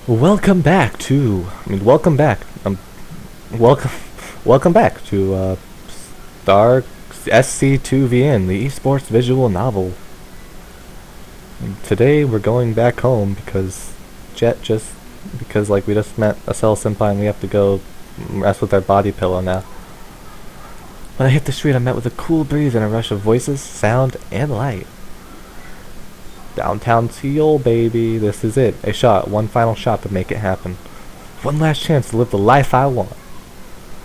Welcome back to. Welcome back. Welcome, welcome back to Star SC2VN, the esports visual novel. And today we're going back home because like we just met a cell senpai and we have to go mess with our body pillow now. When I hit the street, I met with a cool breeze and a rush of voices, sound, and light. Downtown Seoul, baby. This is it. A shot. One final shot to make it happen. One last chance to live the life I want.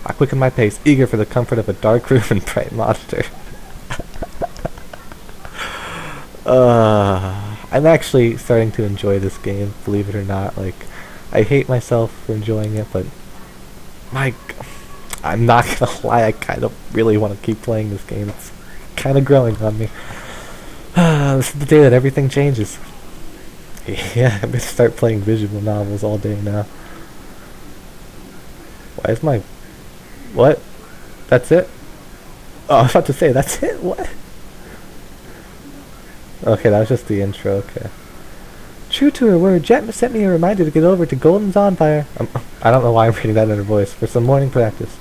I quicken my pace, eager for the comfort of a dark room and bright monitor. I'm actually starting to enjoy this game, believe it or not. Like, I hate myself for enjoying it, but I'm not gonna lie, I kind of really want to keep playing this game. It's kind of growing on me. This is the day that everything changes. Yeah, I'm gonna start playing visual novels all day now. Why is my... What? That's it? Oh, I was about to say, that's it? What? Okay, that was just the intro, okay. True to her word, Jet sent me a reminder to get over to Golden's Bonfire. I don't know why I'm reading that in her voice. For some morning practice.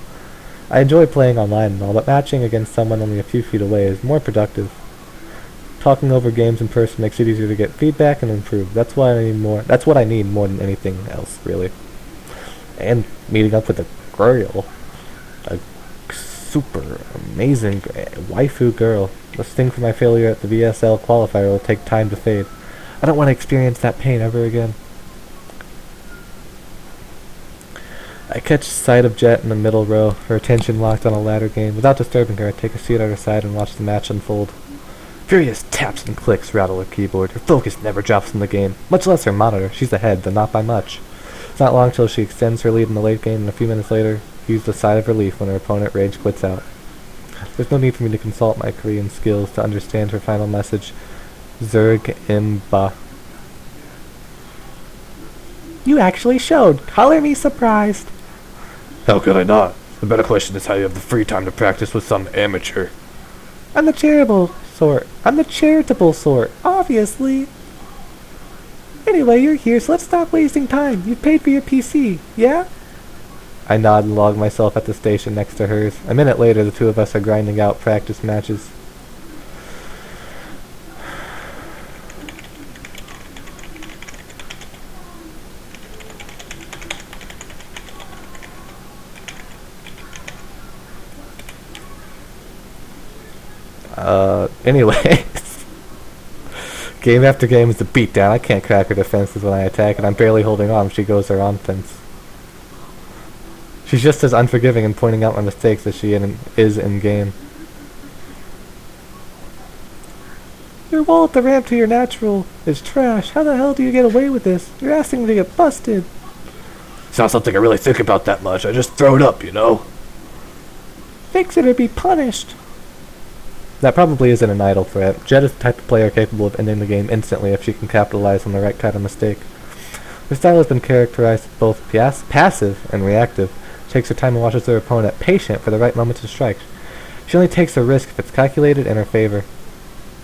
I enjoy playing online and all, but matching against someone only a few feet away is more productive. Talking over games in person makes it easier to get feedback and improve. That's what I need more than anything else, really. And meeting up with a girl. A super amazing waifu girl. The sting from my failure at the VSL qualifier will take time to fade. I don't want to experience that pain ever again. I catch sight of Jet in the middle row, her attention locked on a ladder game. Without disturbing her, I take a seat at her side and watch the match unfold. Furious taps and clicks rattle her keyboard. Her focus never drops from the game, much less her monitor. She's ahead, though not by much. It's not long till she extends her lead in the late game, and a few minutes later, heaves a sigh of relief when her opponent rage quits out. There's no need for me to consult my Korean skills to understand her final message. Zerg imba. You actually showed. Color me surprised. How could I not? The better question is how you have the free time to practice with some amateur. I'm the charitable sort, obviously. Anyway, you're here, so let's stop wasting time. You've paid for your PC, yeah? I nod and log myself at the station next to hers. A minute later, the two of us are grinding out practice matches. Anyways. Game after game is a beatdown. I can't crack her defenses when I attack, and I'm barely holding on when she goes her offense. She's just as unforgiving in pointing out my mistakes as she is in-game. Your wall at the ramp to your natural is trash. How the hell do you get away with this? You're asking me to get busted. It's not something I really think about that much. I just throw it up, you know? Fix it or be punished. That probably isn't an idle threat. Jet is the type of player capable of ending the game instantly if she can capitalize on the right kind of mistake. Her style has been characterized as both passive and reactive. She takes her time and watches her opponent, patient for the right moment to strike. She only takes a risk if it's calculated in her favor.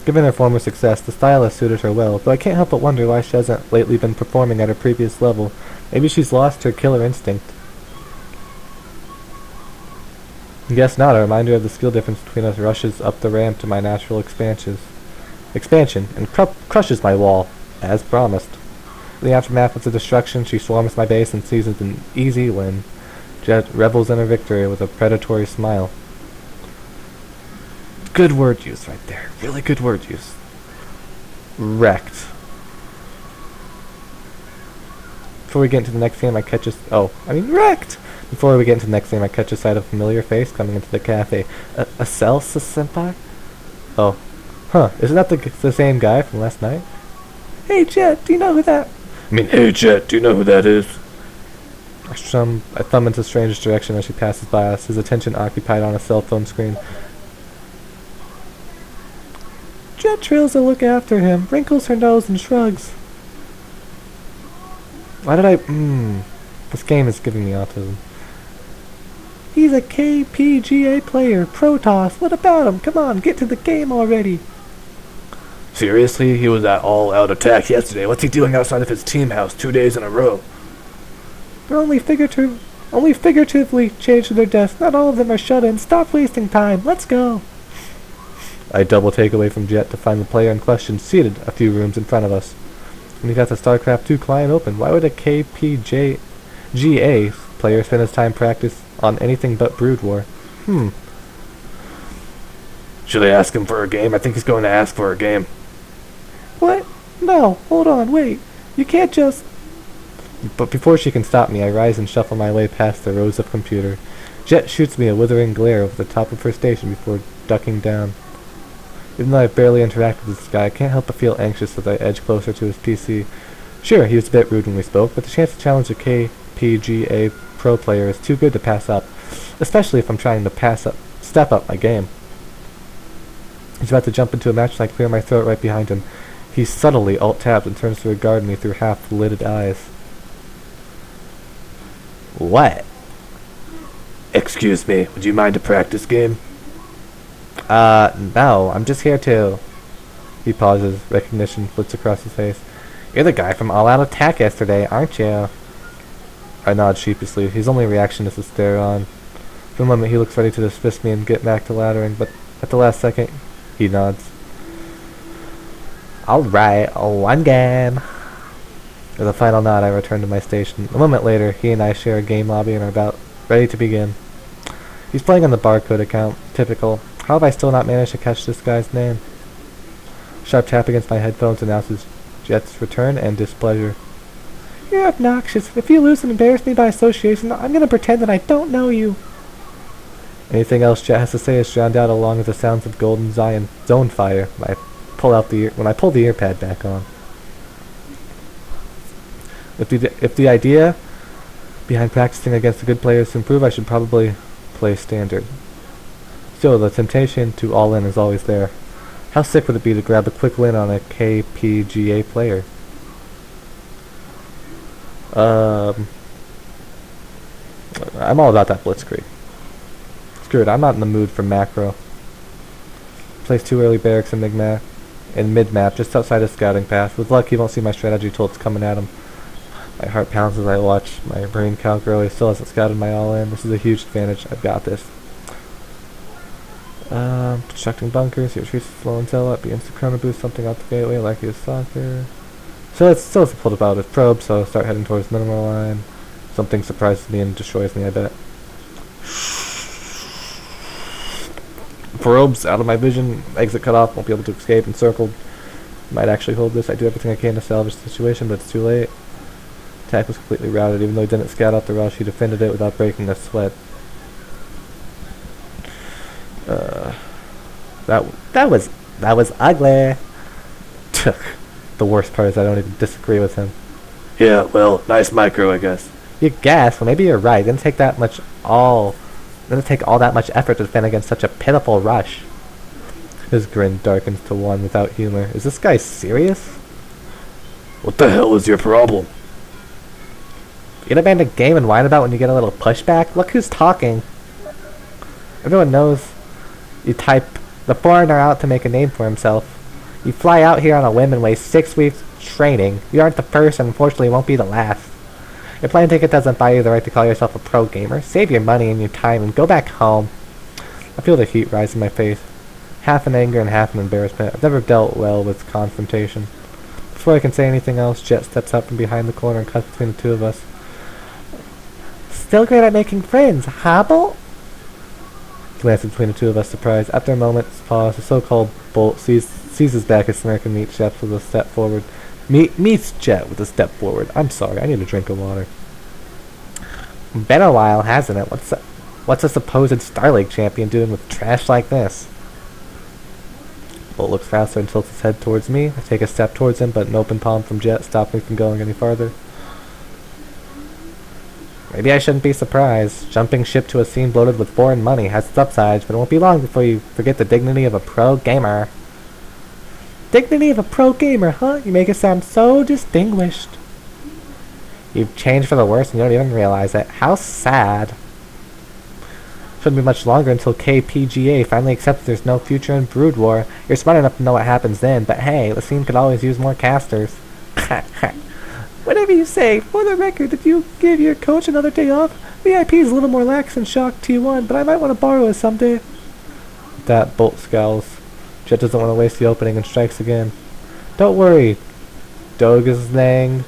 Given her former success, the style has suited her well, though I can't help but wonder why she hasn't lately been performing at her previous level. Maybe she's lost her killer instinct. Guess not. A reminder of the skill difference between us rushes up the ramp to my natural expansion and crushes my wall, as promised. In the aftermath of the destruction, she swarms my base and seizes an easy win. Jet revels in her victory with a predatory smile. Good word use right there. Really good word use. Wrecked. Before we get into the next game, wrecked! Before we get into the next game, I catch a sight of a familiar face coming into the cafe. A Celsa senpai? Oh. Huh, isn't that the same guy from last night? Hey Jet, do you know who that... Hey Jet, do you know who that is? I thumb into the stranger's direction as she passes by us, his attention occupied on a cell phone screen. Jet trails a look after him, wrinkles her nose and shrugs. Why did I... This game is giving me autism. He's a KPGA player, Protoss. What about him? Come on, get to the game already. Seriously? He was at all-out attack yesterday. What's he doing outside of his team house 2 days in a row? They're only figuratively chained to their desks. Not all of them are shut-in. Stop wasting time. Let's go. I double take away from Jet to find the player in question seated a few rooms in front of us. And he got the StarCraft 2 client open. Why would a KPGA player spend his time practice on anything but Brood War? Should I ask him for a game? I think he's going to ask for a game. What? No, hold on, wait. You can't just... But before she can stop me, I rise and shuffle my way past the rows of computer. Jet shoots me a withering glare over the top of her station before ducking down. Even though I've barely interacted with this guy, I can't help but feel anxious as I edge closer to his PC. Sure, he was a bit rude when we spoke, but the chance to challenge a KPGA pro player is too good to pass up, especially if I'm trying to step up my game. He's about to jump into a match and I clear my throat right behind him. He subtly alt-tabs and turns to regard me through half-lidded eyes. What? Excuse me, would you mind a practice game? No, I'm just here to... He pauses, recognition flits across his face. You're the guy from All Out Attack yesterday, aren't you? I nod sheepishly. His only reaction is to stare on. For a moment he looks ready to dismiss me and get back to laddering, but at the last second, he nods. Alright, one game. With a final nod, I return to my station. A moment later, he and I share a game lobby and are about ready to begin. He's playing on the barcode account. Typical. How have I still not managed to catch this guy's name? Sharp tap against my headphones announces Jet's return and displeasure. You're obnoxious. If you lose and embarrass me by association, I'm gonna pretend that I don't know you. Anything else Jet has to say is drowned out along with the sounds of Golden Zion zone fire when I pull the ear pad back on. If the idea behind practicing against the good players to improve, I should probably play standard. Still, the temptation to all in is always there. How sick would it be to grab a quick win on a KPGA player? I'm all about that blitzkrieg. Screw it, I'm not in the mood for macro. Place 2 early barracks in mid-map, just outside his scouting path. With luck, he won't see my strategy till it's coming at him. My heart pounds as I watch. My brain calculator still hasn't scouted my all-in. This is a huge advantage. I've got this. Constructing bunkers. Your trees slow until up. Be instant chrono boost something out the gateway like his soccer. So it's still pulled about with probe, so start heading towards minimal line. Something surprises me and destroys me, I bet. Probes out of my vision. Exit cut off. Won't be able to escape. Encircled. Might actually hold this. I do everything I can to salvage the situation, but it's too late. Attack was completely routed. Even though he didn't scout out the rush, he defended it without breaking a sweat. That was ugly. The worst part is I don't even disagree with him. Yeah, well, nice micro, I guess. You guess? Well, maybe you're right. It didn't take all that much effort to defend against such a pitiful rush. His grin darkens to one without humor. Is this guy serious? What the hell is your problem? You gonna abandon a game and whine about when you get a little pushback? Look who's talking. Everyone knows you type the foreigner out to make a name for himself. You fly out here on a whim and waste 6 weeks training. You aren't the first and unfortunately won't be the last. Your plane ticket doesn't buy you the right to call yourself a pro gamer. Save your money and your time and go back home. I feel the heat rise in my face. Half in anger and half in embarrassment. I've never dealt well with confrontation. Before I can say anything else, Jet steps up from behind the corner and cuts between the two of us. Still great at making friends, Hobble? Glances between the two of us, surprised. After a moment's pause, the so-called Bolt seizes back his smirk and meets Jet with a step forward. Meets Jet with a step forward. I'm sorry, I need a drink of water. Been a while, hasn't it? What's a supposed Star League champion doing with trash like this? Bolt looks faster and tilts his head towards me. I take a step towards him, but an open palm from Jet stops me from going any farther. Maybe I shouldn't be surprised. Jumping ship to a scene bloated with foreign money has its upsides, but it won't be long before you forget the dignity of a pro gamer. Dignity of a pro gamer, huh? You make it sound so distinguished. You've changed for the worse and you don't even realize it. How sad. Shouldn't be much longer until KPGA finally accepts there's no future in Brood War. You're smart enough to know what happens then, but hey, the scene could always use more casters. Whatever you say. For the record, did you give your coach another day off? VIP is a little more lax than Shock T1, but I might want to borrow it someday. That Bolt scowls. Jet doesn't want to waste the opening and strikes again. Don't worry, Dogesnang.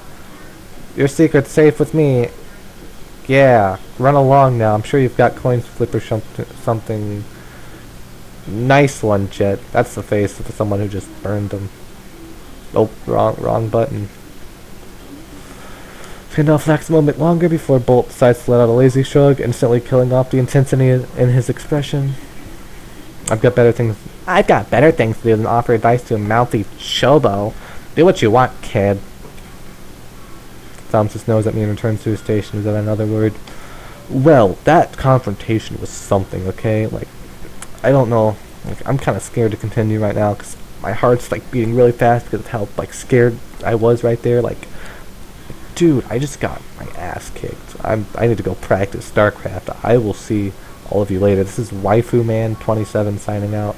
Your secret's safe with me. Yeah, run along now. I'm sure you've got coins, flip or something. Nice one, Jet. That's the face of someone who just burned them. Oh, wrong button. Gandalf lacks a moment longer before Bolt decides to let out a lazy shrug, instantly killing off the intensity in his expression. I've got better things to do than offer advice to a mouthy chobo. Do what you want, kid. Thumbs his nose at me and returns to his station without another word. Well, that confrontation was something, okay? Like, I don't know. Like, I'm kind of scared to continue right now because my heart's like beating really fast because of how like scared I was right there. Like, dude, I just got my ass kicked. I need to go practice StarCraft. I will see all of you later. This is Waifu Man 27 signing out.